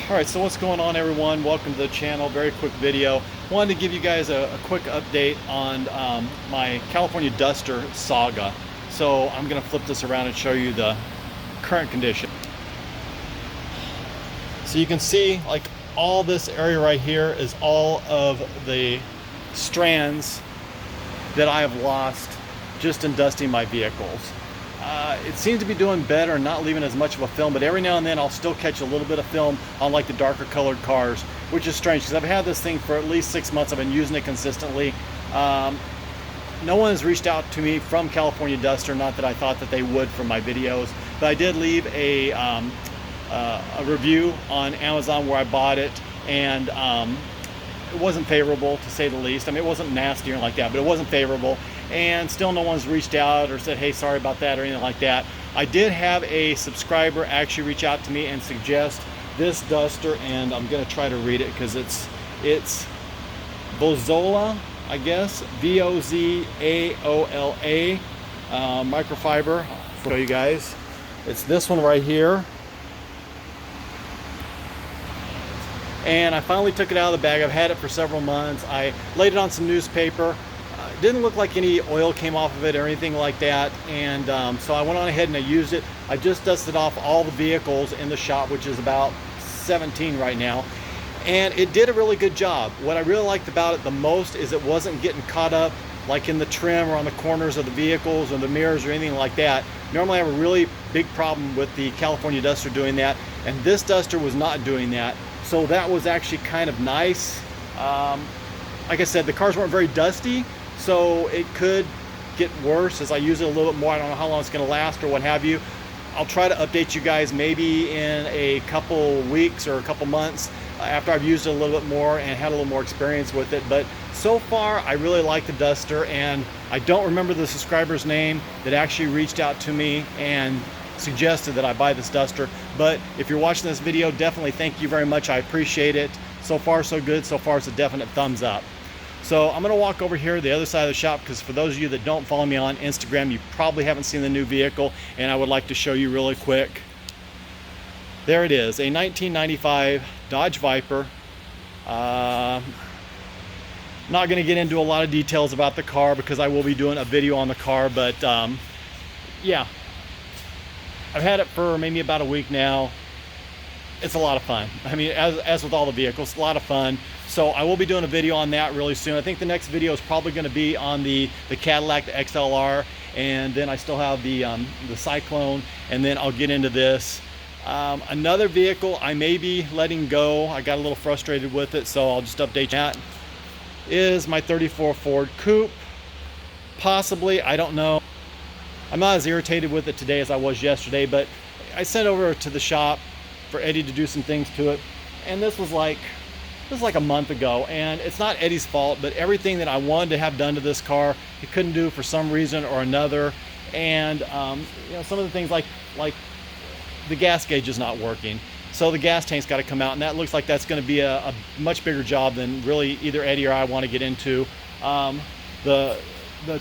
Alright, so what's going on, everyone? Welcome to the channel. Very quick video. Wanted to give you guys a quick update on my California Duster saga. So I'm going to flip this around and show you the current condition. So you can see, like, all this area right here is all of the strands that I have lost just in dusting my vehicles. It seems to be doing better, not leaving as much of a film, but every now and then I'll still catch a little bit of film on like the darker colored cars, which is strange because I've had this thing for at least 6 months. I've been using it consistently. No one has reached out to me from California Duster, not that I thought that they would from my videos, but I did leave a review on Amazon where I bought it, and it wasn't favorable, to say the least. I mean, it wasn't nasty or anything like that, but it wasn't favorable, and still no one's reached out or said, hey, sorry about that, or anything like that. I did have a subscriber actually reach out to me and suggest this duster, and I'm going to try to read it because it's Vozola, I guess, V-O-Z-A-O-L-A, microfiber. I'll show you guys. It's this one right here. And I finally took it out of the bag. I've had it for several months. I laid it on some newspaper. It didn't look like any oil came off of it or anything like that. And so I went on ahead and I used it. I just dusted off all the vehicles in the shop, which is about 17 right now. And it did a really good job. What I really liked about it the most is it wasn't getting caught up like in the trim or on the corners of the vehicles or the mirrors or anything like that. Normally I have a really big problem with the California Duster doing that, and this duster was not doing that. So that was actually kind of nice. Like I said, the cars weren't very dusty, so it could get worse as I use it a little bit more. I don't know how long it's going to last or what have you. I'll try to update you guys maybe in a couple weeks or a couple months after I've used it a little bit more and had a little more experience with it. But so far, I really like the Duster, and I don't remember the subscriber's name that actually reached out to me and suggested that I buy this duster. But if you're watching this video, definitely thank you very much. I appreciate it. So far so good. So far it's a definite thumbs up. So I'm going to walk over here to the other side of the shop, because for those of you that don't follow me on Instagram, you probably haven't seen the new vehicle, and I would like to show you really quick. There it is, a 1995 Dodge Viper. Not going to get into a lot of details about the car because I will be doing a video on the car, but yeah, I've had it for maybe about a week now. It's a lot of fun. I mean, as with all the vehicles, a lot of fun. So I will be doing a video on that really soon. I think the next video is probably going to be on the Cadillac, the XLR, and then I still have the Cyclone, and then I'll get into this. Another vehicle I may be letting go, I got a little frustrated with it, so I'll just update that, is my 34 Ford Coupe. Possibly, I don't know. I'm not as irritated with it today as I was yesterday, but I sent over to the shop for Eddie to do some things to it, and this was like a month ago, and it's not Eddie's fault, but everything that I wanted to have done to this car, he couldn't do for some reason or another. And you know, some of the things like the gas gauge is not working, so the gas tank's got to come out, and that looks like that's going to be a much bigger job than really either Eddie or I want to get into. The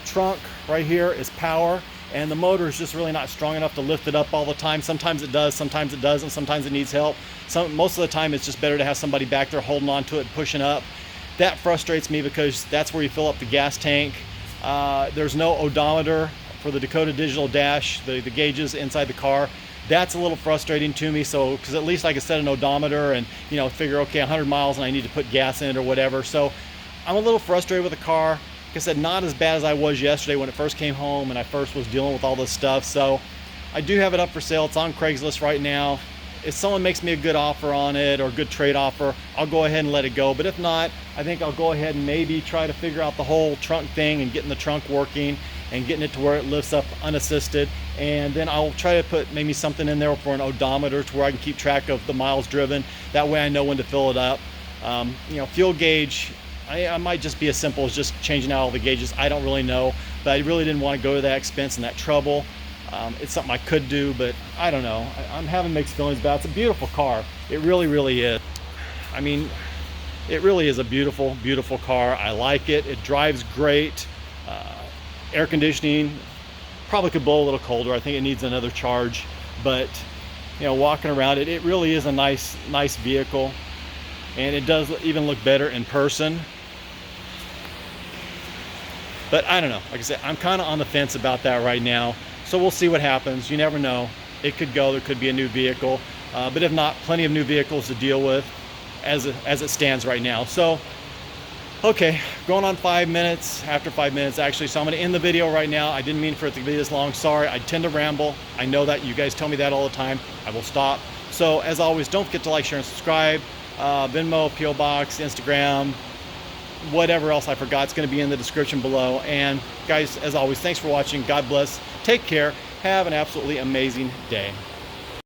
trunk right here is power, and the motor is just really not strong enough to lift it up all the time. Sometimes it does, sometimes it doesn't, sometimes it needs help. Most of the time it's just better to have somebody back there holding on to it and pushing up. That frustrates me because that's where you fill up the gas tank. There's no odometer for the Dakota Digital Dash, the gauges inside the car. That's a little frustrating to me, so because at least I can set an odometer and, you know, figure, okay, 100 miles and I need to put gas in it or whatever. So I'm a little frustrated with the car. Like I said, not as bad as I was yesterday when it first came home and I first was dealing with all this stuff. So I do have it up for sale. It's on Craigslist right now. If someone makes me a good offer on it or a good trade offer, I'll go ahead and let it go. But if not, I think I'll go ahead and maybe try to figure out the whole trunk thing and getting the trunk working and getting it to where it lifts up unassisted. And then I'll try to put maybe something in there for an odometer to where I can keep track of the miles driven. That way I know when to fill it up. You know, fuel gauge, I might just be as simple as just changing out all the gauges. I don't really know, but I really didn't want to go to that expense and that trouble. It's something I could do, but I don't know. I'm having mixed feelings about it. It's a beautiful car. It really, really is. I mean, it really is a beautiful, beautiful car. I like it. It drives great. Air conditioning probably could blow a little colder. I think it needs another charge, but walking around it. It really is a nice vehicle, and it does even look better in person. But I don't know. Like I said, I'm kind of on the fence about that right now. So we'll see what happens. You never know. It could go. There could be a new vehicle. But if not, plenty of new vehicles to deal with as it stands right now. So, okay, going on 5 minutes, after 5 minutes actually. So I'm going to end the video right now. I didn't mean for it to be this long. Sorry, I tend to ramble. I know that. You guys tell me that all the time. I will stop. So as always, don't forget to like, share, and subscribe. Venmo, P.O. Box, Instagram, whatever else I forgot, it's going to be in the description below. And guys, as always, thanks for watching. God bless. Take care. Have an absolutely amazing day.